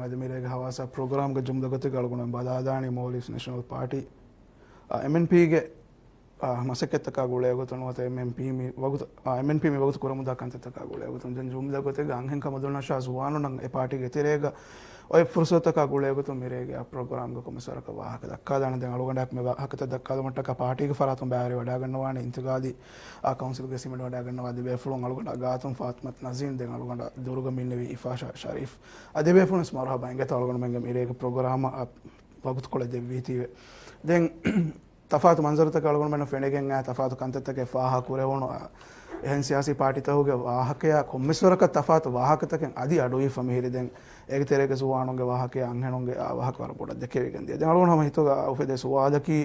అది మీరేగ హవాసా ప్రోగ్ರಾಮ್ಗೆ ಜುಮ್ದಗತಿ ಕಳ್ಕೊಂಡು ಬದಾದಾಣಿ ಮೌಲಿಸ್ national party MNPಗೆ ಮಸಕೆತ್ತಕ್ಕಾಗುಳೆ ಆಗುತ್ತೆ ಮತ್ತು MNP ಮಿ ವಗುತು ಕುರಮುದಾಕಂತಕ್ಕಾಗುಳೆ ಆಗುತ್ತೆ ಜನ್ ಜುಮ್ದಗತಿಗೆ ಅಂಹೆಂಕ ಮೊದಲನ ಶಾಸುವಾನು ನಂಗೆ ಈ ಪಾರ್ಟಿಗೆ ತಿರೇಗ ඔය ෆුර්සතකගුලයකුතු මිරේගේ ප්‍රෝග්‍රාම්ග කොමසරක වාහක දක්කාදාන දැන් අලුගඩක් මේ වාහකත දක්කාද මට්ටක පාටික ෆරාතුම් බෑරි වඩා ගන්නවානේ ඉන්තිගාදී කවුන්සිල්ගේ සිමෙන්ට වඩා ගන්නවා දිබේ ෆුලුන් අලුගඩ ගාතුම් ෆාත්මත් නසීන් දැන් අලුගඩ දුර්ග මින්නවි ඉෆාෂා ශරීෆ් අදබේ ෆුලස් මරහබා ඉංගත අලුගඩ මෙංග මිරේගේ ප්‍රෝග්‍රාම වගුත් කොළ දෙවිතිවේ දැන් තෆාතු මන්සරතක අලුගඩ මෙන්න ෆෙණගෙන් ආ තෆාතු කන්තතක ෆාහ කුරවණු එහෙන් සියාසි පාටිතහුගේ වාහකයා කොම්මිස්වරක තෆාතු වාහකතකෙන් අදි අඩුයි ෆමිහිරි දැන් ඒක තෙරේක සුවානුගේ වාහකයා අංහෙනුගේ වාහක වර පොඩ දෙකේ වෙගන්දිය දැන් අලුගොනම හිතෝගා උෆෙදේ සුවාදකි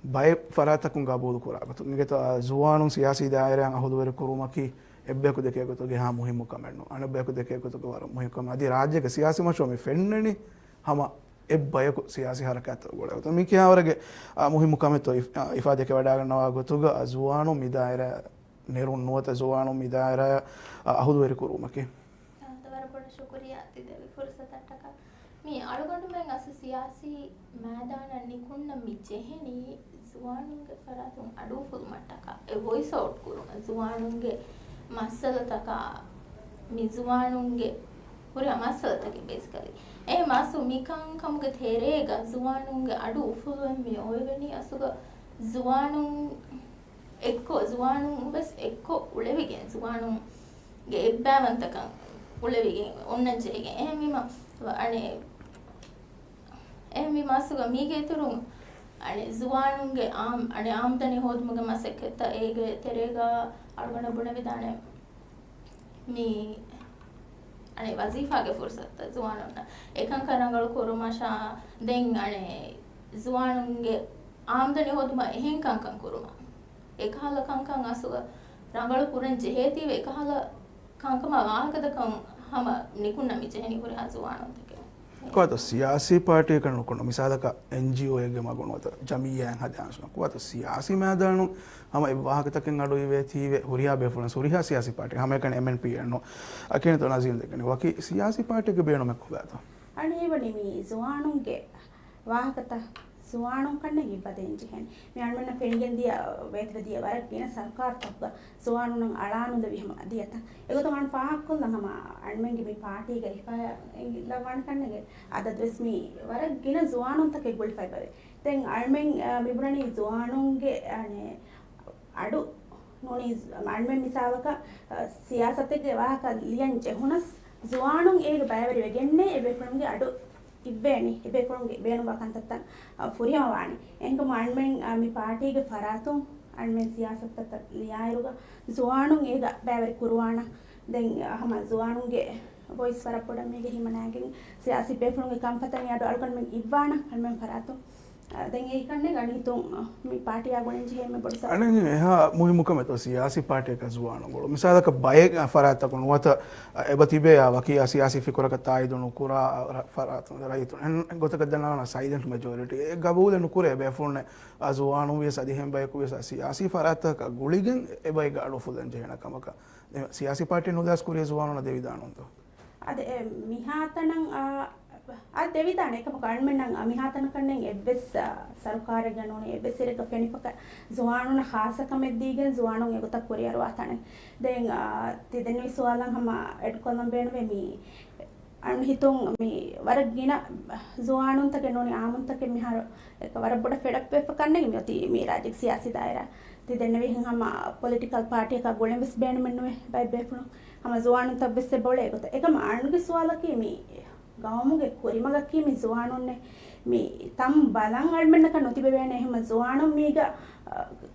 බය ෆරාතකුන් ගාබෝදු කුරාගතු මිගෙත සුවානුන් සියාසි දායරයන් අහුදුවර කුරුමකි එබ්බෙකු දෙකේකතුගේ හා මුහිම්මු කමෙන්නු අනබ්බෙකු දෙකේකතුගේ වර මුහිකම අදි රාජ්‍යක සියාසි මෂෝ මේ ෆෙන්නනි හම එබ්බයකු සියාසි හරකත් ගොඩ මේ කියාවරගේ මුහිම්මු කමෙතෝ ඉෆාදක වඩා ගන්නවා ගතුග සුවානු මිදායර නිරුන් නුවත සුවානු මිදායර අහුදුවර කුරුමකි මේ අලුගොඬ මෙන් අස සියාසි මෑදාන නිකුන්න මිජෙහෙනි සුවානුන්ගේ ෆරාතුන් අඩු ෆුල් මට්ටක ඒ වොයිස් අවුට් කුරුම සුවානුන්ගේ මස්සලතක මිසුවානුන්ගේ පුරි මස්සලතක බේසිකලි ඒ මාසු මිකං කමුගේ තේරේග සුවානුන්ගේ අඩු ෆුල් මේ ඔයවෙනි අසුග සුවානුන් සුවානුන් බස් එක්කෝ උලෙවිගෙන් සුවානුන්ගේ එබ්බෑවන්තකම් උලෙවිගෙන් ඔන්නජේගෙන් එහෙම අනේ එහෙම මාසුග මීගේ තුරුන් අනේ සුවානුන්ගේ අනේ ආම්දනි හොද්මුගේ මසෙකත ඒගේ තෙරේග අලුගොඬ බුණ විදානේ මේ අනේ වසීෆාගේ ෆුර්සත් සුවානුන්න එකං කරංගල කුරුමාෂා දෙන් අනේ සුවානුන්ගේ ආම්දනි හොද්ම එහෙන් කංකං කුරුමා එකහල කංකං අසුග රංගල කුරන් ජෙහෙතිව එකහල කංකම වාහකදකම් හම නිකුන්න මිජෙහෙනි කුරේ සුවානුන්තක kuwato siyasi party kan kono misalaka NGO ege magonota jamiyan hadansna kuwato siyasi madanu hama ibahakataken adu ive thive huriya befulna suriya siyasi party hama kan MNP anno akene to nazim dekane waki siyasi party ge beno mekku gato ani evani mi zuwanunge wahakata zuwanun kanne gibadenji hen mi anmenna fenigen dia vetra dia warak gena sarkar takka zuwanun alanu da vihama adiyata egoto man pahakku nahama anmenge mi party ge ifaya lawan kannege adadres mi warak gena zuwanun take gol fai bave den anmen miburani zuwanunge ane adu noni anmen misawaka siyasatege wahaka liyan jehunas zuwanun ege bayaveri wegenne ebekunge adu ඉබ්බේනි ඉබේකොන්ගේ බේනු බකන්තත්තන් ෆුරියම වානි එංගම අන්මෙන් මි පාටිගේ ෆරාතුන් අන්මෙන් සියාසත්තත ලියායරුග සුවානුන් ඒග බෑවරි කුරුවාන දැන් අහම සුවානුන්ගේ voice වරපොඩ මේගේ හිමනාගෙන් සියාසි බේෆුන්ගේ කම්පතන් යඩ අල්කන් මෙන් ඉබ්වාන අන්මෙන් ෆරාතුන් දැන් ඒ කන්නේ ගණිතුන් මේ පාටිය ගොනෙන් ජෙහෙම බොඩස අනේ එහා මුහිමුකම තෝ සියාසි පාටියක සුවාන ගොල මිසාලක බය ෆරාත කොනවත එබතිබේ වකි සියාසි ෆිකරක තායිදුණු කුරා ෆරාත රයිතු ගොතක දනාන සයිලන්ට් මෙජොරිටි ඒ ගබූල නුකුරේ බේෆුන් අසුවානු විස අධිහෙම් බයකු විස සියාසි ෆරාතක ගුලිගෙන් එබයි ගාඩු ෆුදන් ජෙහෙන කමක සියාසි පාටිය නුදාස් කුරිය සුවානන දෙවිදානොන්තෝ අද මිහාතනං අද දෙවිදාන එකම ගවර්න්මන්ට් නම් මිහාතන කන්නේ එබ්බස් සරකාර ගනෝනේ එබ්බස් එක ෆෙනිපක සුවානුන ખાસකම දීගෙන සුවානුන් එකත කොරියර වාතන දැන් තිදෙන විසවාලන් හැම එඩ් කොලම් බේනවේ මේ අන් හිතුන් මේ වර ගින සුවානුන් තක නෝනේ ආමුන් තක මිහාර එක වර බොඩ ෆෙඩක් වෙප කන්නේ මේ මේ රාජ්‍ය සියාසි දායරා තිදෙන වේ හැම පොලිටිකල් පාටි එක ගොලෙන් විස් බේන මෙන්නුවේ බයි බේෆුණු හැම සුවානුන් තබ්බස් බොලේ එකත එකම ආනුගේ සුවාලකී මේ ගාමුගේ කොරිමගක්කී මේ සුවානුන්නේ මේ තම් බලන් අල්මෙන්නක නොතිබෙවෑනේ එහෙම සුවානු මීග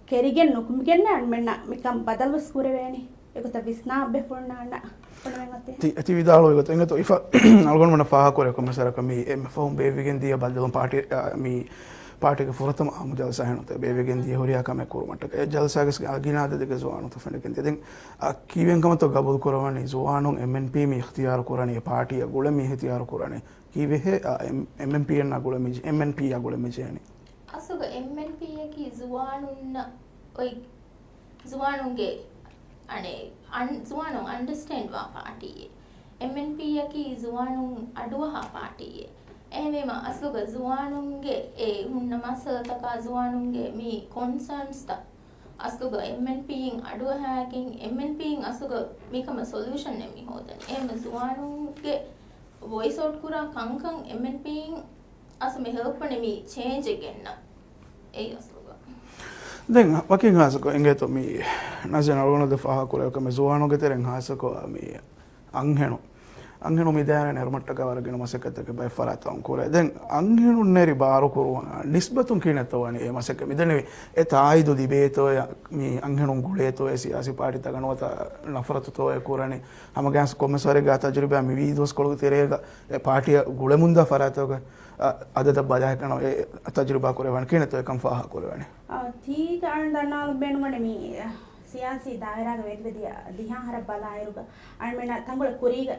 කෙරිගෙන් නොකුම්ගෙන්න අල්මෙන්න මිකම් බදල්වස් කුරවෑනේ ඒකත විස්නා බෙෆුන්නාන්න ti vidalo ego tengo to ifa algon mana faha kore komisara kami em fahum bevigen dia badalon party mi party ke furatam am jalsa heno te bevigen dia horiya kame kurumata e jalsa ges aginada de zowanu to feneken den kiwen kam to gabul kurawani zowanu MNP mi ikhtiyar kurani party gule mi ikhtiyar kurani kiwe he MNP na gule mi MNP ya gule mi jeni asuga MNP ki zuwanunna oi zuwanunge ane zuwanu understand wa party MNP යකි zuwanun aduwa party එහෙමම අසුග zuwanunගේ ඒ හුන්න මසලතක zuwanunගේ මේ concerns ත අසුග MNP න් අඩුව හැකින් MNP න් අසුග මේකම solution නෙමි හොදන එහෙම zuwanunගේ voice out කුරා කංකං MNP න් අසු මේ help නෙමි change ගෙන්න ඒ අසුග දැන් වකින් හාසකෝ එංගේතෝ මේ national one the faha kore kame zuwanuge teren hasako මේ ಅಂಗೇನು ಮಿದಾನೆ ನೆರಮಟ್ಟಕ ವರಗಿನ ಮಸಕತ್ತಕ್ಕೆ ಬೈ ಫರಾತಂ ಕೋರೆ ದೆನ್ ಅಂಗೇನು ನೆರಿ ಬಾರು ಕೊರುವ ನಿಸ್ಬತುಂ ಕಿನತವನಿ ಎ ಮಸಕ ಮಿದನೆ ಎ ತಾಯಿದು ದಿಬೇತೋ ಮಿ ಅಂಗೇನು ಗುಳೇತೋ ಎ ಸಿಯಾಸಿ ಪಾರ್ಟಿ ತಗನವತ ನಫರತು ತೋ ಎ ಕೋರನೆ ಹಮಗಾಸ್ ಕೊಮ್ಮಸರೆ ಗಾ ತಜರಿಬೆ ಮಿ ವೀಡಿಯೋಸ್ ಕೊಳಗ ತೆರೆಗ ಎ ಪಾರ್ಟಿಯ ಗುಳೆ ಮುಂದ ಫರಾತೋಗ ಅದದ ಬಜಾಯ ಕಣ ಎ ತಜರಿಬಾ ಕೊರೆ ವನ ಕಿನತೋ ಎಕಂ ಫಾಹ ಕೊರೆ ವನೆ ठीक अंदना बेनुमने मी सियासी दायराग वेदविदिया दिहा हर बलायरुग अणमेना तंगुल कुरीग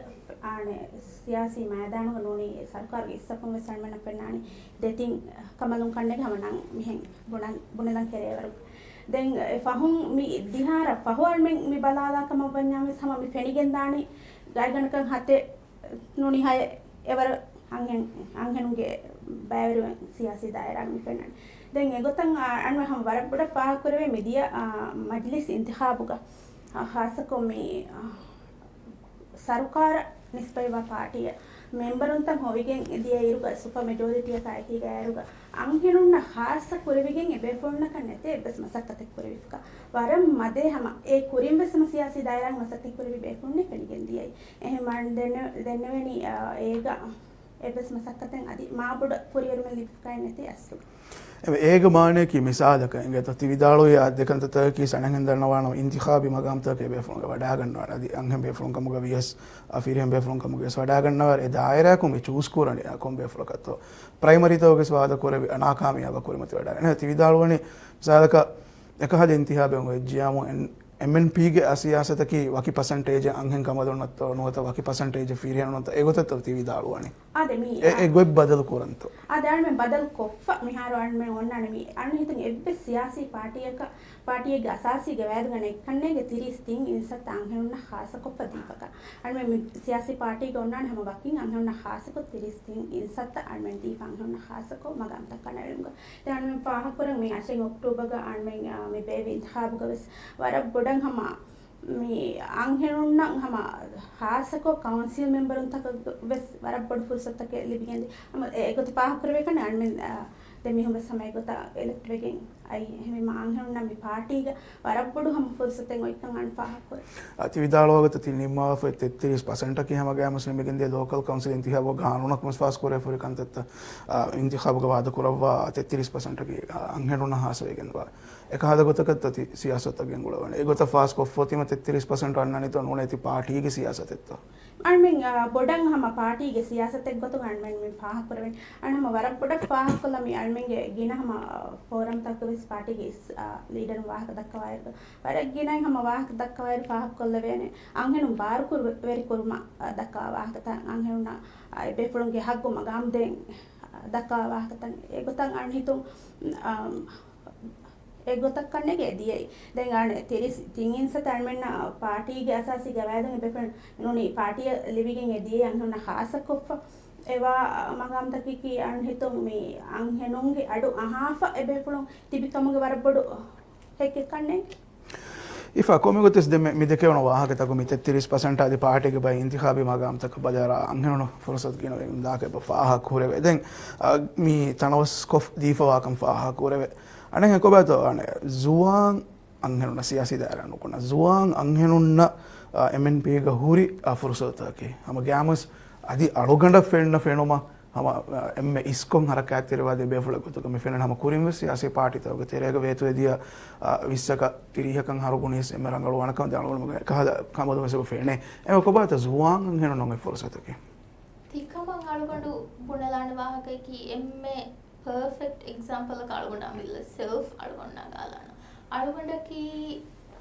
आने सियासी मैदानुग नोनी सरकार गे इස්සපුම සම්මන පෙන්නානි දෙතින් කමලුන් කන්නේ ගමනන් මිහෙන් බුණලන් කෙරේවරු දැන් ෆහුම් මි දිහාර ෆහුවල් මෙන් මි බලාලා කම වඤ්ඤාමි සම මි ෆෙනිගෙන් දානි ගයිගණකන් හතේ නෝනි හය එවර अंगनुगे බෑවරු සියාසි දායරාග මි පෙන්නානි දැන් එගොතන් අන්ව හම වරබ්බඩ පාහ කරවේ මෙදිය මජ්ලිස් ඉන්තිඛාබුග ખાસકો මේ सरकार निष्पयवा पार्टी मेंबर होविगे दिया सुपर मेजॉरिटी कायती गया अंगेनुन्न खास कुरिविगे एबेफोन्न कन्नते एबस मसक्कते कुरिविका वरम मदे हम ए कुरिंबे समस्यासी दायरा मसक्कते कुरिवि बेफोन्ने कनिගෙන් दियයි එහෙම දෙන්නවෙනි ඒක एबस मसक्कतेන් අදි මාබුඩ කුරියර් මෙ ලිප්කයි නැති අස්සු ඒක මානේකි මිසාදක එංගත තිවිදාලෝ යා දෙකන්තත කි සණහෙන් දන්නවා නම් ඉන්තිඛාබි මගම්තක බෙෆොන් වඩා ගන්නවා අදි අංගම් බෙෆොන් කමුග වියස් අෆිරියම් බෙෆොන් කමුග වඩා ගන්නවා ඒ දායරා කොම් චූස් කරන්නේ කොම් බෙෆොන් කතෝ ප්‍රයිමරි තෝගේ ස්වාද කරවි අනාකාමියව කරමති වඩා නේ තිවිදාලෝනේ මිසාදක එක හද ඉන්තිඛාබෙන් ඔය ජියාමු MNP ಗೆ ಸಿಯಾಸತಕಿ ವಕಿ ಪರ್ಸೆಂಟೇಜ್ ಅಂಹೆಂ ಕಮದೊನ್ನತ್ತ ನೋತ ವಕಿ ಪರ್ಸೆಂಟೇಜ್ ಫೀರಿಯನ್ ಅಂತ ಏಗೊತ್ತ ತಿವಿದಾಳುವಾನಿ ಅದೆ ಮಿ ಎ ಗೊಬ್ ಬದಲು ಕೂರಂತ ಅದಾಣ ಮೆ ಬದಲು ಕೊಫ ಮಿಹಾರು ಅಣ್ಣ ಮೆ ಒಣ್ಣಾಣ ಮಿ ಅಣ್ಣ ಹಿತನ್ ಎಬ್ಬೆ ಸಿಯಾಸಿ ಪಾರ್ಟಿಯಗೆ ಅಸಾಸಿಗೆ ವ್ಯಾದಗಣ ಎಕ್ಕಣ್ಣೆಗೆ ತಿರಿಸ್ ತಿಂಗ್ ಇನ್ಸತ್ ಅಂಹೆನ್ನ ಖಾಸ ಕೊಪ್ಪ ದೀಪಕ ಅಣ್ಣ ಮೆ ಸಿಯಾಸಿ ಪಾರ್ಟಿಗೆ ಒಣ್ಣಾಣ ಹಮ ವಕಿಂಗ್ ಅಂಹೆನ್ನ ಖಾಸ ಕೊ ತಿರಿಸ್ ತಿಂಗ್ ಇನ್ಸತ್ ಅಣ್ಣ ಮೆ ದೀಪ ಅಂಹೆನ್ನ ಖಾಸ ಕೊ ಮಗಂ ತಕ್ಕನಳುಂಗ ತೆ ಅಣ್ಣ ಮೆ ಪಾಹಕುರಂ ಮೆ ಅಶೆಂಗ್ ಅಕ್ಟೋಬರ್ಗ ಅಣ್ಣ ಮೆ ಬೇವಿ ಇಂತಖಾಬ್ಗ ವಸ್ ವರ ಬೊಡಂ ಹಮ मी अंगेनुन्न हम हासको काउंसिल मेंबर तक बस वरबड फुर्सत के लिबिगेंदे हम एगत पाह करवे कने अन में देमी हम समय गता इलेक्ट वेगें आई हमें अंगेनुन्न मी पार्टी ग वरबड हम फुर्सत en oikan an पाह कर अति विदालोगत ति निम्मा फ 33% की हम गया मुस्लिम गेंदे लोकल काउंसिल इंतखाब गानुनक मसफास करे फुर कंतत इंतखाब ग वाद करवा 33% की अंगेनुन्न हास वेगेंदवा एक हाद गोतकत ति सियासत ගෙන් ගොඩවන ඒගොත ෆාස් කොෆෝතිම 33% අන්නනිත නොනේති පාටිගේ සියාසතෙත්ත අන්මෙන් බොඩන් හම පාටිගේ සියාසතෙක් ගොතු අන්මෙන් මෙන් පාහ කරවෙන් අන්හම වරක් බොඩක් පාහ කළා මේ අන්මෙන්ගේ ගින හම ෆෝරම් තක විස් පාටිගේ ලීඩර් වාහක දක්වායක වරක් ගිනයි හම වාහක දක්වායර පාහ කළා වෙනේ අංහෙනු බාර කුර වෙරි කුරුම දක්වා වාහක තන් අංහෙනුනා බෙෆුලුන්ගේ හග්ගු මගම් දෙන් දක්වා වාහක තන් ඒ ගොතන් අන් හිතුම් एगोतक करने के दिए देंगे आने तेरी तिंगिन से तर्मेन पार्टी के असासी गवायदंगे बेफन इन्होंने पार्टी लिविंग दिए अंगना खास कोफ एवा मगाम तक की अनहितो में अंगेनोंगे अडु अहाफ एबेफुलो तिबिकमगे वरबडु हेके करने इफा कोमे गोतेस दे मी देखे ono वाहक तक मी 33% आदि पार्टी के बाय इंतखाबी मगाम तक बजारा अंगेनो फुर्सत किनो दाके बफाहा कोरेवे दें मी तनवस कोफ दीफवा कम फाहा कोरेवे අනේ කොබත අනේ සුවාන් අංහෙනුන සියාසි දාරන කොන සුවාන් අංහෙනුන්න MNP ಗ ಹುರಿ ಫುರ್ಸತಕ್ಕೆ ಹಮ ಗ್ಯಾಮಸ್ ಅದಿ ಅಳುಗಂಡ ಫೆನೋಮ ಹಮ ಎಮ್ಮೆ ಇಸ್ಕೊಂ ಹರಕಾತಿರವಾದೆ ಬೇಫುಳ ಗೊತ್ತು ಕಮೆ ಫೆನ ಹಮ ಕುರಿಂ ಸಿಯಾಸಿ ಪಾರ್ಟಿ ತಗ ತೆರೆಗ ವೇತು ಎದಿಯ ವಿස්සಕ ತಿರಿಹಕಂ ಹರುಗುಣಿಸ್ ಎಮ್ಮೆ ರಂಗಳು ವಣಕಂ ದಾಳಗಳು ಮಗ ಕಹದ ಕಮದು ಮಸಬ ಫೆನೆ ಎಮ ಕೊಬತ ಸුවාන් ಅංහෙනුನ ಫುರ್ಸತಕ್ಕೆ තිකමං අಳುගඬු බුණලාන වාහකයි එම්මේ perfect example එක අලුගොඬ අමිල්ල self අලුගොඬ ගාලාන අලුගොඬකි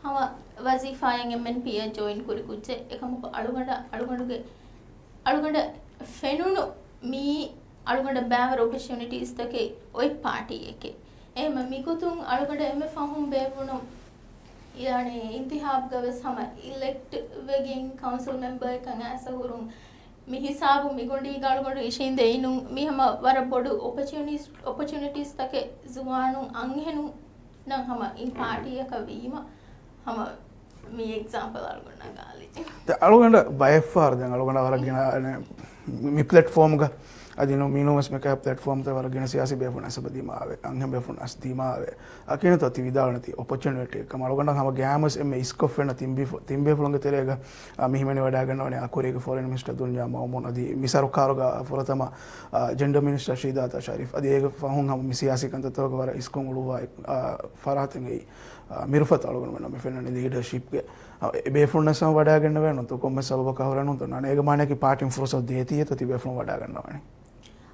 හම වසීෆායෙන් MNP join කුරි කුච්චේ එකම අලුගොඬගේ අලුගොඬ ෆෙනුණු මී අලුගොඬ බෑවර opportunities තකේ ඔයි party එකේ එහෙම මිකුතුන් අලුගොඬ එමෙ ෆහුම් බේවුණු يعني انتخاب ගවස් හම ඉලෙක්ට් වෙගෙන් කවුන්සිල් මෙම්බර් එකන් ඇසහුරුම් mi hisabu mi gondi galgodu ishinde inun mi hama wara bodu opportunities take zuwanun anhenu nan hama in party එක වීම hama mi example algonna gali aluganda bayfar den aluganda waragina mi platform ga adino minus me ka platform te waragina siasi befun asabadima ave anhem befun asdima ave akene to ti vidalnati opportunity kam aluganda hama games em iskof ena timbe fulunga terega mi himeni wada gannawne akurege foreign minister dunya mamun adi misaru karoga foratama gender minister shidata sharif adi ege fahun hama mi siasi kan to wara iskon uluwa faraten ei mirfat aluganda me fenani leadership ge බේෆුල්නස් සම වඩා ගන්න වෙනවා તો කොම්ම සබබ කවරන උන්ත නේග මානකි පාටින් ෆුරසො දෙතිය તો තිබේෆුල් වඩා ගන්නවනේ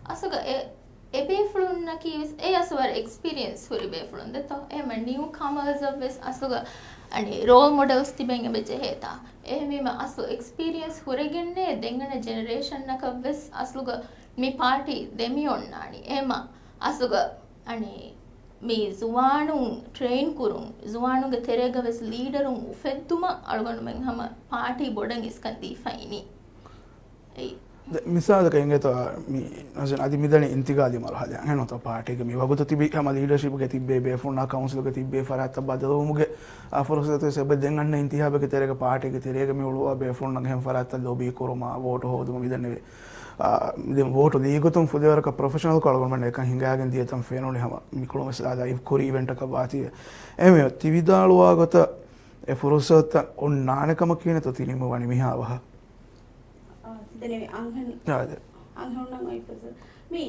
අසුග ඒ බේෆුල්න keys ඒ අසවර experience හුරි බේෆුල්න දෙතෝ එම New කමර්ස් of this අසුග අනි රෝල් මොඩල්ස් තිබෙන් එබෙජ හේතා එහෙමම අසු එක්ස්පීරියන්ස් හුරගෙන්නේ දෙංගන ජෙනරේෂන් එක වෙස් අසුග මේ පාටි දෙමි ඔන්නානි එම අසුග අනි මේ zuwanun train kurun zuwanunge terega ves leaderun ufedduma alugonu men hama party bodan iskan difaini ei misal ka inge to mi nasen adi midani intigali mal hada heno to party ge mi waguto tibi hama leadership ge tibbe be funa council ge tibbe farata badalumuge aforosato sebe den anna intihabe ge terega party ge terega mi uluwa be funa ge farata lobby koruma vote hoduma midane ಇದನ್ನು vote ಲೀಗುತ್ತಂ ಫುದೇವರಕ professional ಕೊಳಗೊಂಡು ಏಕ ಹಿಂಗಾಗಿನ ದಿಯತಂ ಫೇನೋನಿ ಹಮ ಮಿಕುಳು ಮಸಾದ ಇವ್ ಕುರಿ event ಕ ಬಾತಿ ಎಮೆ ತಿವಿದಾಳುವಾಗತ A ಫುರುಸತ one ನಾನಕಮ ಕೀನೆ ತೊ ತಿನಿಮ ವನಿ ಮಿಹಾವಹ දෙනේ අංහන් ආද අංහන් නම් අයිපස මේ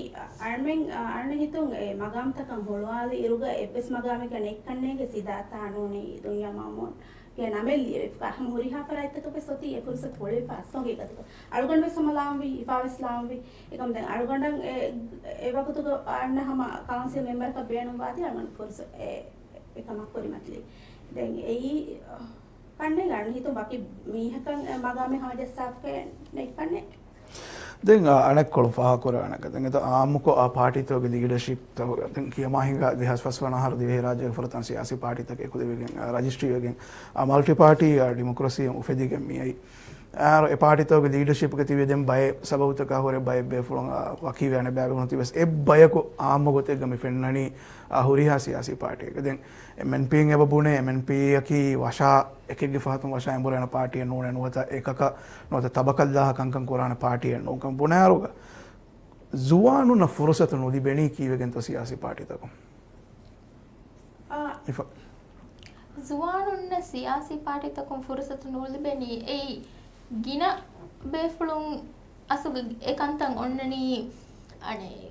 අර්මෙන් අර්ණ හිතුන් ඒ මගම්තකම් හොලවාලි ඉරුග එපස් මගාමක නෙක්කන්නේගේ සිදාතානෝනේ දුන්යා මාමොන් के namelli हम huriha paraita to pesoti e kursa thode passo ge kat algon be samalambi ipavislambi ekam den algondan e wakutu anna hama council member ka beenum wadi algon kursa e ekam kori matli den ei kanne gan hitu baki mihakan magame hama jessap ke nekkanne දැන් අනෙක් කොළ පහ කරනක දැන් එත ආමුකෝ ආ පාටිතෝගේ leadership තව දැන් කියමා හිඟා 2015 දිවේ රාජ්‍ය ෆරතන් සියාසි පාටිතක එකුද වෙගෙන් රජිස්ට්‍රි වෙගෙන් මල්ටි පාටි ඩෙමොක්‍රසි උෆෙදිගෙන් මියයි ආර ඒ පාටිතෝගේ ලීඩර්ෂිප් එක තිබෙ දැන් බය සබවුතක හොරේ බය බෙෆුලන් වකී වෙන බෑග වුණ තිබස් ඒ බයකෝ ආමුගොතේ ගම ෆෙන්නනි හුරිහා සියාසි පාටි එක දැන් MNP න් එබුනේ MNP යකි වශා එකෙක්ගේ ෆහතුම් වශා එඹරන පාටිය නෝන නුවත එකක නොත තබකල්ලාහ කංකම් කොරාන පාටිය නෝකම් පුනාරුග zuwanu na furusatu nudibeni kiwegen to siyasi party tako if zuwanu na siyasi party tako furusatu nudibeni ei gina befulun asuga ekantan onnani ane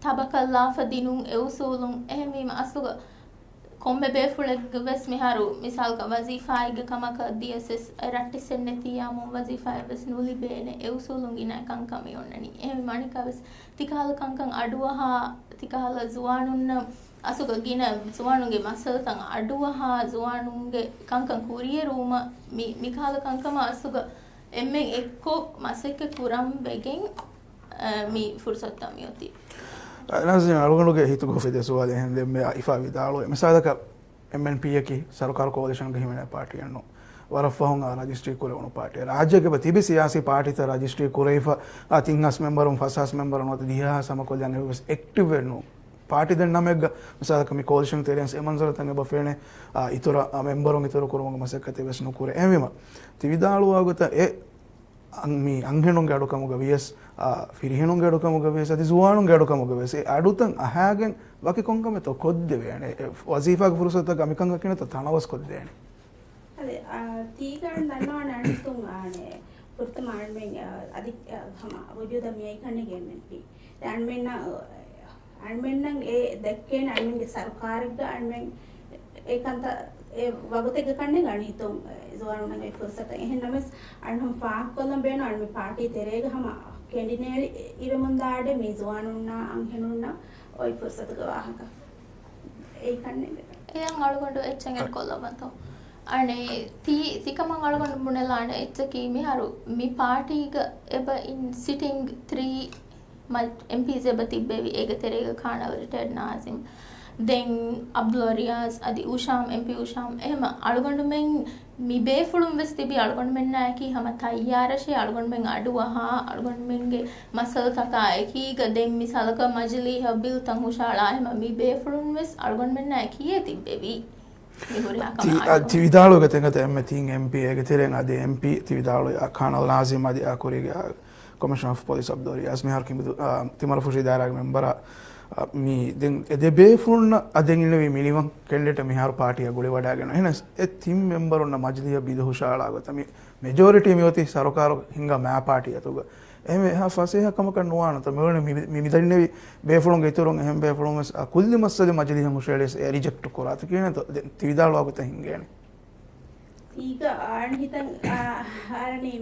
tabakalla fadinun eusulun ehmima asuga kombe befuleg ves miharu misal ka wazifa ig kamaka DSS ratti sennetiyamu wazifa ves nuli bene eusulun ina kankami onnani ehme manika ves tikala kankan aduwaha tikala zuwanunna asuga gina zuwanunge masaltan aduwaha zuwanunge kankan kuriye ruma mikala kankama asuga emmen ekko masekke kuram begen mi fursata mioti nazi algonuge hitu gofide suwale hende me ifa vidalo misalaka MNP ki sarkar coalition ge himene party anno warafahun registry kore onu party rajya ke batibi siyasi party ta registry kore ifa atingas member fasas member no diha samakolyan was active no party den nameg misalaka mi coalition terens emanzara tange bafene itora member on itora korunga masakate ves no kore emima tividalu agota e mi angenonge adukamuga vs firihenonge adukamuga vs adi zuwanonge adukamuga vs adutan ahagen waki konkame to kodde vene wazifa furusata gamikanga kene to tanawas kodde ne ade tigan dannawana anitun ane purtaman men adi hama wujuda miyai kanne GMNP anmenna e dekken anmenge sarkarga anmen ekanta e wagotega kanne ganitun zuwanunga e fursata ehennames anham faak kollam bena anme party terega hama candidate ive mundade me zuwanunna anhenunna oi fursata gawahaka ei kanne eyan alugondu etchen kollabanto ane tikamang alugondu munelane etchaki miharu mi party ga eba in sitting 3 MPs eba tibbevi ega terega kana retired nazim දැන් අබ්දුල් රියාස් අදි උෂාම් MP උෂාම් එහෙම අලුගොඬු මෙන් මිබේෆුළුම් වෙස් තිබි අලුගොඬු මෙන් නායකි හැම තයාරෂේ අලුගොඬු මෙන් අඩුවහා අලුගොඬු මෙන්ගේ muscle කතා එකීග දැන් මිසලක මජලි හබිල් තන් උෂාලා එහෙම මිබේෆුළුම් වෙස් අලුගොඬු මෙන් නායකි තිබෙවි තිවිදාಳು ಗತೆಂಗತ ಎಮ್ಮೆ ತಿಂಗ್ MP ಗೆ ತೆರೆಂಗ ಅದೆ MP ತಿವಿದಾಳು ಖಾನಲ್ ನಾಜಿಮ್ ಅದಿ ಆಕುರಿಗೆ ಕಮಿಷನ್ ಆಫ್ ಪೊಲೀಸ್ ಅಬ್ದೋರಿ ಅಸ್ಮಿಹಾರ್ ಕಿಂಬು ತಿಮರ ಫುಶಿ ದಾರಾಗ ಮೆಂಬರ ಮೀ ದೆನ್ ಎದೆ ಬೇಫುಣ್ಣ ಅದೆನ್ ಇಲ್ಲವಿ ಮಿನಿಮಂ ಕೆಂಡೆಟ ಮಿಹಾರ್ ಪಾರ್ಟಿಯ ಗುಳಿ ವಡಾගෙන එනස් ඒ තිම් මෙම්බර් ඔන්න මජ්ලිය බිදහුශාලා ගත මේ මෙජොරිටි මියොති සරකාර හිංග මෑ පාටිය තුග එහෙම එහා ෆසේ හකමක නුවාන තම මෙවන මිමිදන්නේ බේෆුණුන් ගෙතුරුන් එහෙම බේෆුණුන් කුල්ලි මස්සද මජ්ලිය හමුෂේලස් රිජෙක්ට් කරාත කියන තිවිදාලවා ගත හිංගේනේ ಈಗ ಆಣ್ಹಿತಂ ಆರಣಿ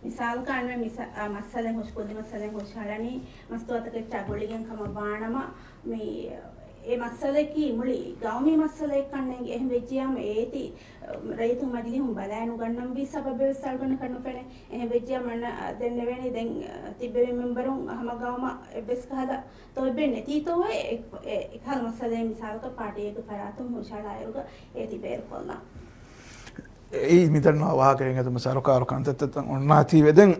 මිසාල් කාණ්ඩ මස්සලෙන් හොස් පොඩි මස්සලෙන් හොස් හලනි මස්තු අතක චගොලිගෙන් කම බානම මේ ඒ මස්සලකි මුලි ගාමි මස්සලේ කන්නේ එහෙම වෙච්චියම ඒති රයිතු මදිලි හුම් බලයනු ගන්නම් බි සබබේ සල්ගන කන්න පෙනේ එහෙම වෙච්චියම මන දෙන්න වෙන්නේ දැන් තිබ්බේ මෙම්බරුන් අහම ගාම එබ්ස් කහලා තොබෙන්නේ තීතෝ එකල් මස්සලේ මිසාල්ක පාටියක කරාතුම් හොෂාලා අයරුග ඒ තිබේර කොල්ලා ඒ මිදන්නවා වාහකයෙන් ඇතුම සරකාරු කන්තත්තන් ඔන්නාති වෙදෙන්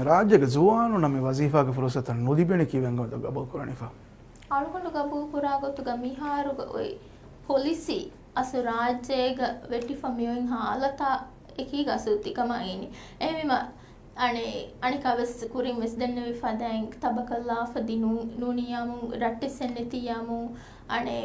රාජ්‍යක ජුවානු නම වසීෆාක ෆුරසතන් නොදිබෙන කිවෙන්ගවද ගබල් කරනිෆා අලුගොඬු ගබූ පුරාගොතුග මිහාරුග ඔයි පොලිසි අසු රාජ්‍යයක වෙටිෆමියුන් හාලතා එකී ගසුතිකම ඉනි එහෙම අනිකවස් කුරින් වෙස් දෙන්න විෆදැන් තබකල්ලා ෆදිනු නුනියමු රට්ටිසෙන් නෙතියමු අනේ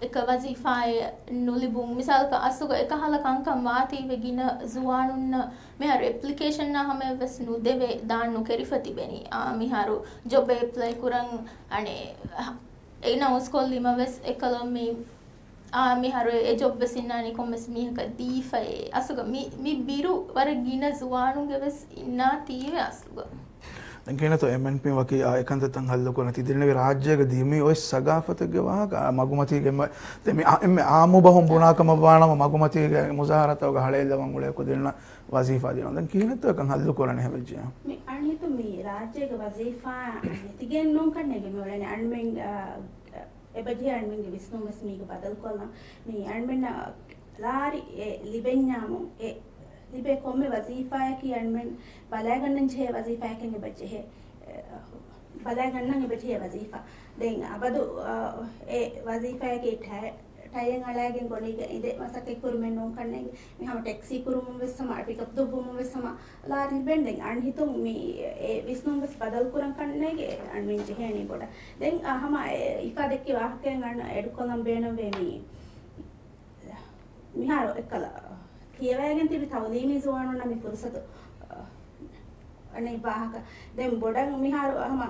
එක වසීෆාය නුලිබුන් මිසල්ක අසුග එක හලකංකම් වාති වෙගින ජුවානුන්න මෙහර ඇප්ලිකේෂන් නහම වෙස් නුදෙවේ දාන්නු කෙරිෆති බෙනි මිහරු ජොබ් ඇප්ලයි කුරන් අනේ එන ඔස්කොල්ලිම වෙස් එකලොමි මිහරු ඒ ජොබ් වෙසින්නානි කොමස් මිහක දීෆේ අසුග මි බිරු වර ගින ජුවානුගේ වෙස් ඉන්නා තීවේ අසුග දැන් MNP වකි ඒකන්තතන් හල්ලකොන තිදින්නේ රාජ්‍යයක දීමි ඔය සගාෆතගේ වාහක මගුමතිගෙම දෙමි එම්මේ ආමු බහම් බුනාකම බානම මගුමතිගේ මුසාහරතව ගහලෙල්ලවන් උලේ කොදෙන්න වසීෆා දෙනවා දැන් කීනත කන් හල්ලකොන හැමජියා මේ අනිතු මේ රාජ්‍යයක වසීෆා නිතිගෙන් නොන් කන්නේගේ මොලනේ අන්මෙන් එබදී අන්මෙන්ගේ විස්නු මස්මීක බදල් කොල්ලා මේ අන්මෙන් ලාරි ලිබෙන්යාමු ඒ लिबे कोमे वजीफा की अनमें बलागन्नन छे वजीफा के बच्चे है बलागन्नन बच्चे वजीफा दें अबदु ए वजीफा के टायन अलागे गोली इदे मसके कुरुमेन नों करने मी हम टैक्सी कुरुम वेसमा पिकअप दो बुम वेसमा लारी बेंडिंग अन हितु मी ए विष्णु बस बदल कुरन करने के अन में जे है नहीं बोला दें हम इफा देख के वाह के गन एडकोलम बेन वे मी हारो एकला කියවෑගෙන් තිබි තවදීමේ සුවානු නම් පුරුසතු අනේ වාහක දැන් බොඩන් මිහාර හම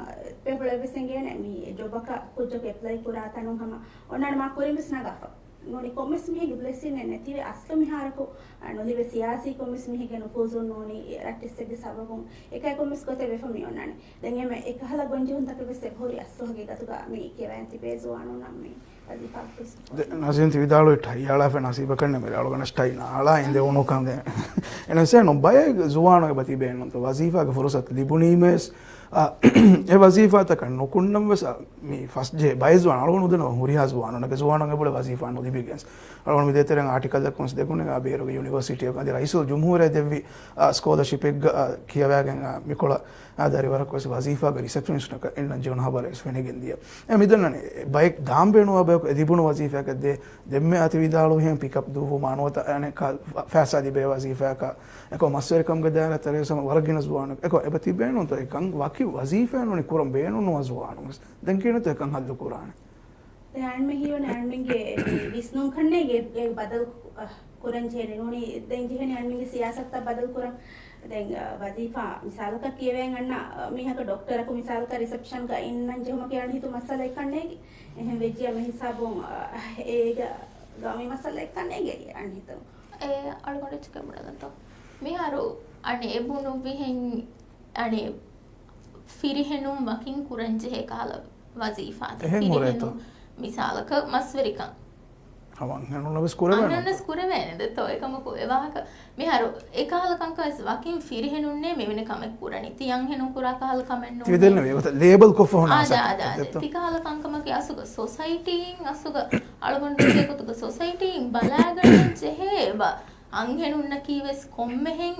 පෙපල වෙසෙන්ගේ නැමි ජොබක කුජක ඇප්ලයි කරා තනු හම ඔන්නන මා කොරින් විස්නා ගාප නොනි කොමිස් මිහිගේ බ්ලෙසින් නැතිවේ අස්ල මිහාරකෝ නොලිවේ සියාසී කොමිස් මිහිගේ නොපෝසොන් නොනි රැටිස්සගේ සබගොන් එකයි කොමිස් කොතේ වෙෆමි ඔන්නනේ දැන් එමෙ එකහල ගොන්ජුන් තක වෙස්සේ හොරි අස්සෝගේ ගතුගා මේ කියවෑන් තිබේ සුවානු නම් මේ නසින් තිවිදාලු ටයියාලා ෆෙ නසීබ කන්න මෙර අලගන ස්ටයි නාලා ඉඳ උණු කන්ද එනසේ නො බය ජුවානගේ බති බේන්නොත් වසීෆාගේ ෆුරසත් ලිබුනීමස් ඒ වසීෆා තක නොකුන්නම් වස මේ ෆස්ට් ජේ බය ජුවාන අලගන උදන හුරියාස් ජුවාන නක ජුවානගේ බල වසීෆා නො දිබිගස් අලගන මේ දෙතරන් ආටිකල් දක්වස් දෙකුනේ ආබේරගේ යුනිවර්සිටි එක අද රයිසල් ජුම්හූරේ දෙවි ස්කෝලර්ෂිප් එක කියවෑගෙන් මිකොල ආදාරි වරක් වස වසීෆාගේ රිසෙප්ෂනිස්ට් එක එන්න ජෝන් හබර එක්ස් වෙනගෙන් දිය එමිදන්නනේ බයික් දාම් බේනවා බය එදිබුණු වසීෆාක දෙම්මේ අතිවිදාලු එහෙන් පිකප් දුව මානවත අනේ ෆෑසා දිබේ වසීෆාක එක මස්සරකම් ගදාලා තරේසම වරගින ජුවාන එක එබති බේනොත් එකන් වකි වසීෆා නොනි කුරම් බේනො නවසුවාන දැන් කියනත එකන් හද්දු කුරාන දැන් මෙ හියෝන අන්මින්ගේ විස්නු කන්නේගේ ඒ බදල් කුරන් ජේනේ නොනි දැන් ජීහනේ අන්මින්ගේ සියාසත් බදල් කුරන් දැන් වසීෆා මිසාලක කියවෙන් අන්න මිහක ડોක්ටරක මිසාලක රිසෙප්ෂන් ක ඉන්නන් ජෙහම කියන හිතු මසල එකන්නේ එහෙම වෙජිය මෙ හිසාබොන් ඒක ගාමි මසල එකන්නේ අන්න හිතු ඒ අලගොඩ චකමුඩලන්ත මිහරු අනේ එබුණු විහෙන් අනේ ෆිරිහෙනුම් වකින් කුරංජේ කාල වසීෆා ෆිරිහෙනුම් මිසාලක මස්වරිකන් හවන් හැනුන ස්කුර අන්නන්න ස්කුරවෑනද තොයකමකු එවාහක මෙහරු ඒකාලකංකස් වකින් ෆිරිහෙනුන්නේ මෙවැනි කමෙක් පුරණි තියන් හෙනු කුරා කාල කමෙන්න්න දෙන්න ලේබල් කො හොන තිකාලකංකමක අසුක සොසයිටීන් අසුක අලගොන්ඩකුතුක සොසයිටීන් බලාගන්න ජෙහේවා අංහෙනුන්න කීවෙස් කොම්මෙහෙන්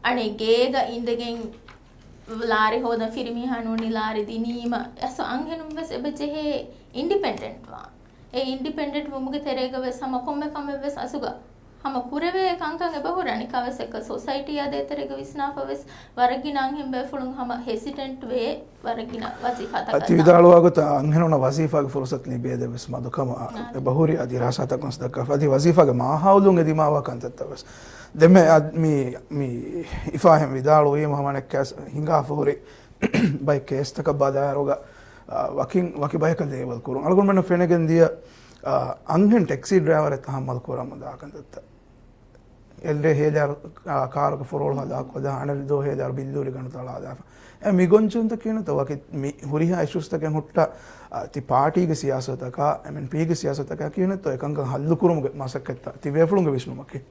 අනේ ගේග ඉන්දගෙන් ලාරි හෝද ෆිරිමිහනුනි ලාරි දිනීම ඇස අංහෙනුම් වෙස් එබ ජෙහේ ඉන්ඩිපෙන්ඩෙන්ට්වා ඒ ඉන්ඩිපෙන්ඩෙන්ට් වමුගේ තෙරේග වෙස් හම කොම්ම වෙස් අසුග හම කුරවේ කංකං එබහුරණි කවස් එක සොසයිටි අධේතරෙග විස්නාප වෙස් වරගින අංහෙම් බෙෆුළුන් හම හෙසිටෙන්ට් වේ වරගින වසිෆාත අති විදාලවාගත අංහෙනුන වසීෆාගේ ෆුරසත් ලිබේද වෙස් මදුකම බහුරි අධි රාසාතක් මස්දක අධි වසීෆාගේ මාහවුලුන් එදිමාවා කන්තත්තවස් දෙම මේ ඉෆාහෙම් විදාලෝ ඒ මහමනක් හිඟා ෆෝරි බයි කේස්තක බදාරෝග වකි බයක දේවල් කරු අලගොන් මෙන්න ෆෙනගෙන් දිය අංහෙන් ටෙක්සි ඩ්‍රයිවර් එත හම්මල් කරම දාකන්දත්ත එල්ලේ හේදාර කාරක ෆොරෝල් හදාක් වදා අනල් දෝ හේදාර බිල්ලූරි ගන්න තලා දාප මිගොන්චුන්ත කියන තවකි හුරිහා ඉශුස්තකෙන් හුට්ට ති පාටිගේ සියාසතක MNPගේ සියාසතක කියන තෝ එකංග හල්ලු කුරුමුගේ මසක්කත්ත ති වේෆුළුන්ගේ විශ්නුමකි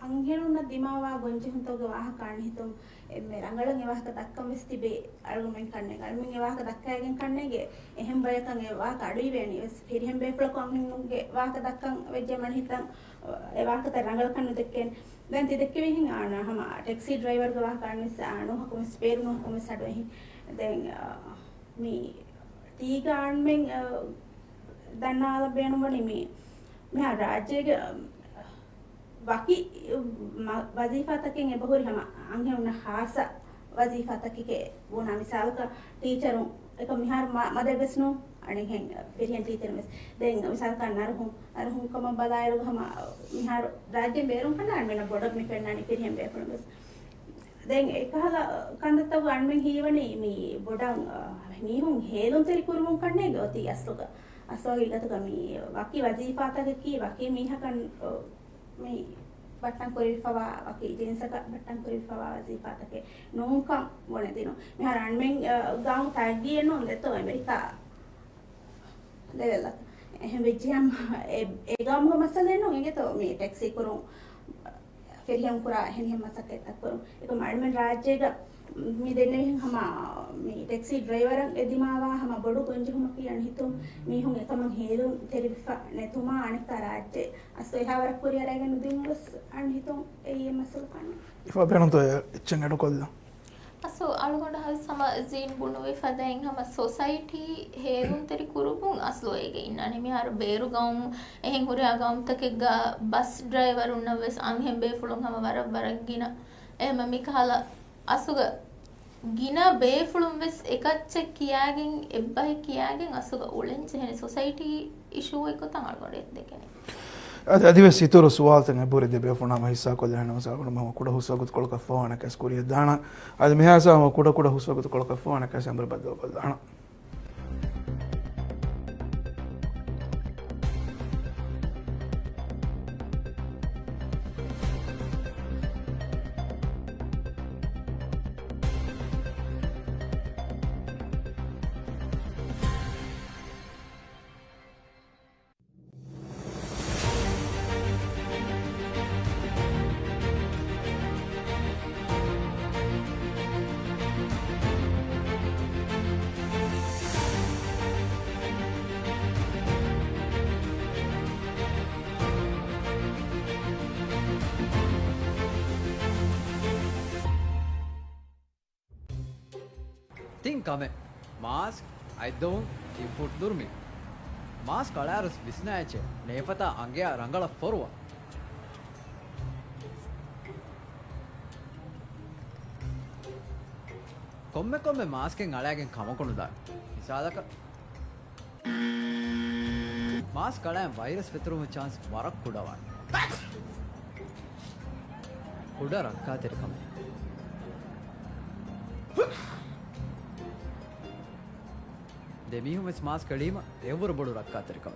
ಅಂಗೇನುನ್ನ ದಿಮಾವಾ ಗೊಂಜಿ ಹುಂತೋಗ ವಾಹ ಕಾಣ್ ಹಿತುಂ ಎಮ್ಮೆ ರಂಗಳಂ ಎವಾಹಕ ದಕ್ಕಂ ವಿಸ್ತಿಬೆ ಅಳುಮೆನ್ ಕಣ್ಣೆ ಅಳುಮೆನ್ ಎವಾಹಕ ದಕ್ಕಾಗೆನ್ ಕಣ್ಣೆಗೆ ಎಹೆಂ ಬಯಕಂ ಎವಾಹಕ ಅಡುಯಿ ವೇಣಿ ವೆಸ್ ಫಿರಿಹೆಂ ಬೇಫ್ಲಕ ಅಂಗಿನ್ನುಗೆ ವಾಹಕ ದಕ್ಕಂ ವೆಜ್ಜೆ ಮನ್ ಹಿತಂ ಎವಾಹಕ ತ ರಂಗಳ ಕಣ್ಣು ದೆಕ್ಕೆನ್ දැන් තිදෙක්කෙ විහිං ආන හම ටැක්සි ඩ්‍රයිවර් ගවා කාණිස් ආනෝ හකුම ස්පේරුනෝ හකුම සඩෝ හින් දැන් මේ තීගාන්මෙන් දන්නාල බේනුවනි මේ රාජ්‍යයේ बाकी वजीफा तक के बहुरी हम अंगे उन हासा वजीफा तक के वो ना मिसाल का टीचर हूँ एक मिहार मदर बेसनो अने हैं बिरियन टीचर में देंग मिसाल का नर हूँ कम बदाय लोग हम मिहार राज्य में बेरों का ना में बोर्ड में करना नहीं बिरियन बेफर बस देंग एक हाल कंद तब अनमें ही वनी मी बोर्डांग मी हूँ हेलों तेरी कुरुमों करने गयोती असलोग इलात कमी बाकी वजीफा तक की बाकी मिहा कन මේ බට්ටම් කොරිල්පවා වකි ජින්සක බට්ටම් කොරිල්පවා වසීපාතකේ නෝකම් වොනේ දිනෝ මෙහා රන්මෙන් ගාම් ටැග්ගියේ නොන්දෙතෝ ඇමරිකා ලෙවල එහෙම වෙච්චියම් ඒ ගාම්ග මසලේ නෝ ඒකතෝ මේ ටැක්සි කරුම් ෆෙරියම් කුරා එහෙම මසකේ තකරුම් ඒක මල්මෙන් රාජ්‍යයේ मी देने हम मी टैक्सी ड्राइवर एदिमावा हम बड़ो गंज हम की अनहितुम मी हम एकम हेलो तेरिफा ने तुमा अनिक राज्य असो यहा वर कोरिया रेगन दिंगस अनहितुम ए मसल कान इफा बेनो तो इच्छंगडो कोल्ला असो अलगොಂಡ ಹಲ್ ಸಮ ಜೀನ್ ಬುಣುವೆ ಫದೆನ್ ಹಮ ಸೊಸೈಟಿ ಹೇರುನ್ ತೆರಿ ಕುರುಬುನ್ ಅಸ್ಲೋ ಏಗೆ ಇನ್ನನೆ ಮಿಹಾರ ಬೇರು ಗೌಂ ಎಹೆನ್ ಹುರಿಯಾ ಗೌಂ ತಕೆಗ ಬಸ್ ಡ್ರೈವರ್ ಉನ್ನವೆಸ್ ಅಂಹೆಂ ಬೇಫುಳುನ್ ಹಮ ವರಗಿನ ಎಹಮ ಮಿಕಹಲ අසුග ගින බේෆුළුම් වෙස් එකච්ච කියාගෙන් එබ්බයි කියාගෙන් අසුග උලෙන්ච හෙන සොසයිටි ඉෂුව එක තමයි ගොඩේ දෙකනේ අදිවෙ සිතුරු සුවාල්තන බොරි දෙ බේෆුණා මහිසා කොල්ලහන මසාවන මම කුඩ හුස්වගත කොලක ෆෝන කස් කුරිය දාන අද මෙහාසම කුඩ හුස්වගත කොලක ෆෝන කස් අම්බර බද්දව දාන Think kame mask I don't input durmi mask alarus visnache nefata angya rangala forwa komme masken alagen kamakonu da misalaka mask alayen virus veturuma chance warak kudawan kuda rakka terikam දෙමීහුම ස්මාස් කළීම එවර බොඩු රක්කා අතරිකම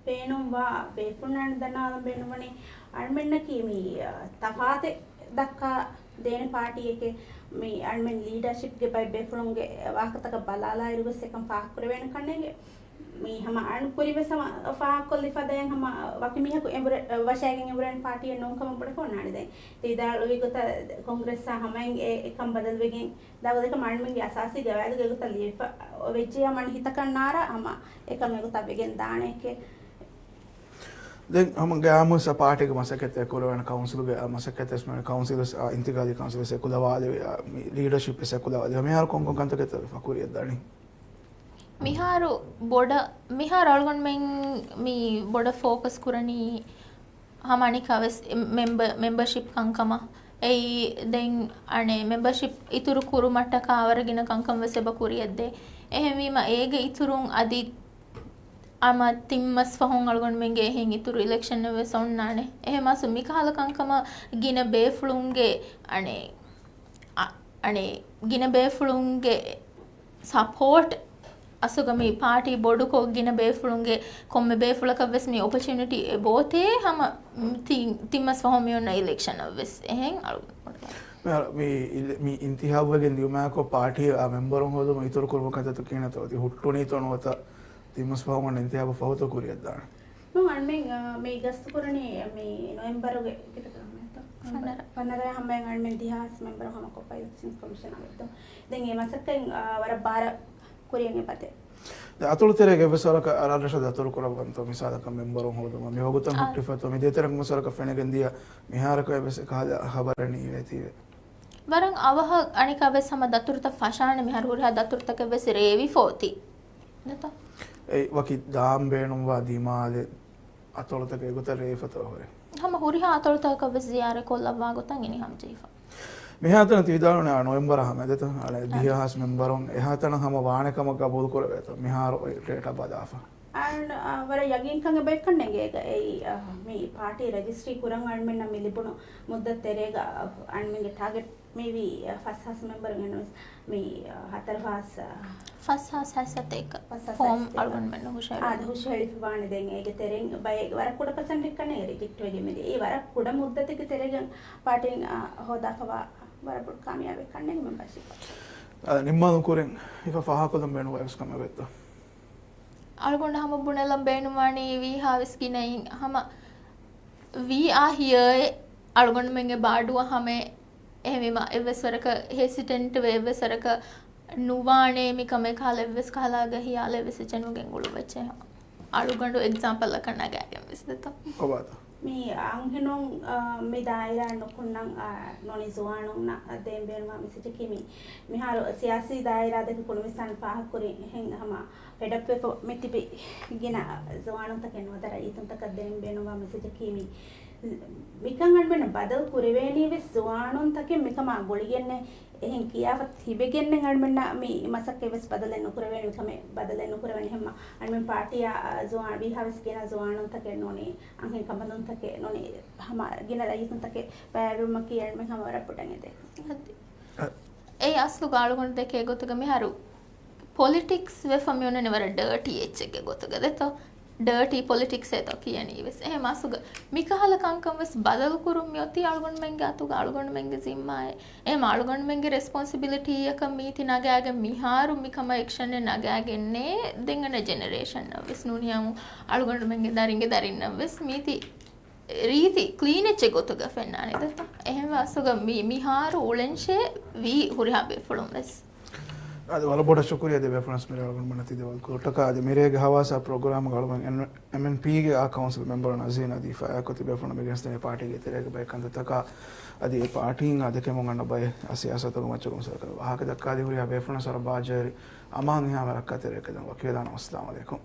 පේනවා බේපුණාන දනාලම් බේනවනේ අල්මෙන්න කීමි තෆාතේ දක්කා දේන party එකේ මේ අල්මෙන් leadership ගේ බයි බේපුණුගේ වාහකතක බලාලා ඉරුගස් එකම් පාක්කර වෙන කන්නේගේ මේ හැම අන් පරිවසම පාක්කොල් ඉපදයන් හැම වකිමිහක එඹර වශයෙන් එඹරන් පාටිය නොකම බඩ කොන්නානේ දැන් තීදාල විගත කොංග්‍රස් හැමෙන් එකම් බදල් වෙගෙන් දවදක මල්මගේ අසාසි ගවැද ගගත ලියප වෙච්චිය මන් හිතකන්නාර හැම එකම ගත වෙගෙන් දාණේකේ දැන් हम ගෑම සපාටික මසකත කොරවන කවුන්සිලුගේ මසකතස් මන කවුන්සිලස් ඉන්තිකාදී කවුන්සිලස් කුලවාද ලීඩර්ෂිප් සකුලවාද මෙහාර කොංකොන් කන්තකත ෆකුරිය දනි මිහාරු බොඩ මිහාර අල්ගොන්මෙන් මේ බොඩ ෆෝකස් කුරණී හමනිකවස් මෙම්බර්ෂිප් කංකම එයි දැන් අනේ මෙම්බර්ෂිප් ඉතුරු කුරු මට්ටක ආවරගෙන කංකම වෙසබ කුරියද්දේ එහෙමීම ඒගේ ඉතුරුන් අදි අම තිම්මස් ෆහොන් අල්ගොන්මෙන්ගේ එහෙන් ඉතුරු ඉලෙක්ෂන් නෙවෙ සොන්නානේ එහෙමසු මිකහල කංකම ගින බේෆුලුන්ගේ අනේ ගින බේෆුලුන්ගේ සපෝට් අසුගමි පාටි බොඩුකෝ ගින බේෆුලුන්ගේ කොම්මෙ බේෆුලක වෙස් මේ ඔපචුනිටි බෝතේ හම තිම්මස් ෆහොන් මියොන ඉලෙක්ෂන් වෙස් එහෙන් මේ ඉන්තිහාබගෙන් දියුමාකෝ පාටි මෙම්බරුන් හොදම ඉතුරු කුරුම කතත කියනතෝති ಹುಟ್ಟುණී තොනවත තිමස් පහුවන් ඉන්තිහාබ ෆහොත කුරියක් දාන නෝ අන්මෙන් මේ ගස්තු කරනේ මේ නොවෙම්බරුගේ පන්නර හැමෙන් අන්මෙන් දිහාස් මෙම්බර හැම කොපයි ඉලෙක්ෂන් කමිෂන් අවුත් දැන් මේ මාසකෙන් වර බාර කුරියන්ගේ පතේ අතුළු තෙරේගේ වෙසරක අරාදශ දතුරු කරවන්තෝ මිසාදක මෙම්බරුන් හොදම මේ හොගතන් හුට්ටිෆතෝ මේ දෙතරක් මුසරක ෆෙනගෙන් දිය මිහාරක වෙස කහද හබරණී වෙතිවේ වරන් අවහ අනිකවෙස් හැම දතුරුත ෆෂාන මිහාර හුරියා දතුරුතක වෙස් රේවි ෆෝති නත ඒ වකි දාම් බේනුම් වා දීමාලේ අතොලතක ඒගොත රේෆතෝ හොරේ හැම හුරියා අතොලතක වෙස් ziyaare කොල්ලවා ගොතන් ඉනි හම් ජීෆා මෙහාතන තිවිදාලනේ නොවෙම්බර හැමදෙත අල දිහාස් මෙම්බරුන් එහාතන හැම වාණකම කබූල් කරවෙත මිහාර රේට බදාෆා and වර යගින් කංග බෙක්කන්නේගේ ඒ මේ පාටි රෙජිස්ට්‍රි කුරන් අන්මෙන්න මිලිබුණු මුද්ද තෙරේග අන්මෙන්ගේ ටාගට් මේවි ෆස්හස් මෙම්බර් ගනස් මේ හතරහස් ෆස්හස් හැසතේක ෆෝම් අල්ගොන් මෙන්න හුෂයි ආද හුෂයි වානේ දැන් ඒකේ තෙරෙන් බය වර කුඩ පසන්ට් එක කන්නේ රිජෙක්ට් වෙගේ මේ ඒ වර කුඩ මුද්දතේ තෙරේග පාටින් හොදාකවා වර පුඩ් කාමියාවේ කන්නේ මෙම්බර්ෂිප් නිම්මාදු කුරෙන් ඉක ෆහකොදම් බේනු වයිස් කම වෙත්තා අල්ගොන්ඩ හම බුණලම් බේනුවානේ වී හාවිස් කිනයින් හම වී ආ හියර් අල්ගොන්ඩ මෙන්ගේ බාඩුව හමේ එහෙමම එවසරක හෙසිටන්ට් වෙවසරක නුවානේ මිකමේ කාල එවස් කාලා ගහියාල එවස් ජනුගෙන් ගුළු වෙච්චේ අල්ගොන්ඩ එක්සැම්පල් එක නගාගෙන විසදත ඔබත මේ අංගනොන් මේ දායරා නොකුන්නම් නොනි සුවානුන්න දෙම්බේනවා මෙසේජ් කිමි මිහාර සියාසි දායරා දෙක කුළුමිසන් පහක් කුරි හෙන් හම පෙඩප්පෙ මෙතිපි ගින සුවානුන්ත කෙනවදර ඊතුන්තක දෙම්බේනවා මෙසේජ් කිමි මිකන් අන්බෙන බදල් කුරවේනී වෙ සුවානුන්තක මිකම ගොලිගෙන්නේ එහෙන් කියාවත් හිබෙගෙන්නේ අන්බෙන්න මේ මසක් එවස් බදලෙන් නුකුරවේනි මිකම බදලෙන් නුකුරවේනි හැම අන්බෙන් පාටියා සුවාන් බිහවස් කියන සුවානුන්තක නොනේ අංහෙන් කමදුන්තක නොනේ හැම ගින රයිතුන්තක බෑරුම කියන මේ හැම වරපුටන් එදේ ඒ අස්ලු ගාලුගොන් දෙකේ ගොතක මිහරු පොලිටික්ස් වෙ ෆමියොන නෙවර ඩර්ටි එච් එක ගොතක දෙතෝ ඩර්ටි පොලිටික්ස් එතෝ කියන්නේ වෙස් එහෙම අසුග මිකහල කංකම් වෙස් බදල් කුරුම් යොති අල්ගොන් මෙන්ගේ අතු අල්ගොන් මෙන්ගේ සිම්මාය එහෙම අල්ගොන් මෙන්ගේ රෙස්පොන්සිබිලිටි එක මීති නගාගේ මිහාරු මිකම එක්ෂන් නගාගෙන්නේ දෙංගන ජෙනරේෂන් වෙස් නුනියම් අල්ගොන් මෙන්ගේ දරින්න වෙස් මීති රීති ක්ලීන් එච් එක ගොතක ෆෙන්නානේ දෙතෝ එහෙම අසුග මිහාරු උලෙන්ෂේ වී හුරියා බෙෆුලුම් වෙස් ಅದು ಒಳಬೋಡ ಶುಕ್ರಿಯ ದೇವೆ ಫ್ರೆಂಡ್ಸ್ ಮೇರೆ ಒಳಗೊಂಡು ಮನತಿದ್ದೇವೆ ಕೊಟ್ಟಕ ಅದು ಮೇರೆಗೆ ಹವಾಸ ಪ್ರೋಗ್ರಾಮ್ ಗಳು MNP ಗೆ ಆ ಕೌನ್ಸಿಲ್ ಮೆಂಬರ್ ನಜೀನ್ ಅದೀಫಾ ಯಾಕೋತಿ ಬೆಫ್ರೊಂಡ್ ಬಿಗನ್ಸ್ಟೇ ಪಾರ್ಟಿಗೆ ತೆರೆಗೆ ಬೇಕಂತ ತಕ ಅದು ಪಾರ್ಟಿಂಗ್ ಅದಕ್ಕೆ ಮಂಗಣ್ಣ ಬೈ ಸಿಯಾಸತ ಮಚ್ಚು ಸರ್ ಹಾಕ ದಕ್ಕಾದಿ ಹುರಿಯ ಬೆಫ್ರೊಂಡ್ ಸರ ಬಾಜರಿ ಅಮಾನ್ ಯಾ ಮರಕ ತೆರೆಗೆ ದಂ ವಕೀಲಾನ ಅಸ್ಸಲಾಮು ಅಲೈಕುಂ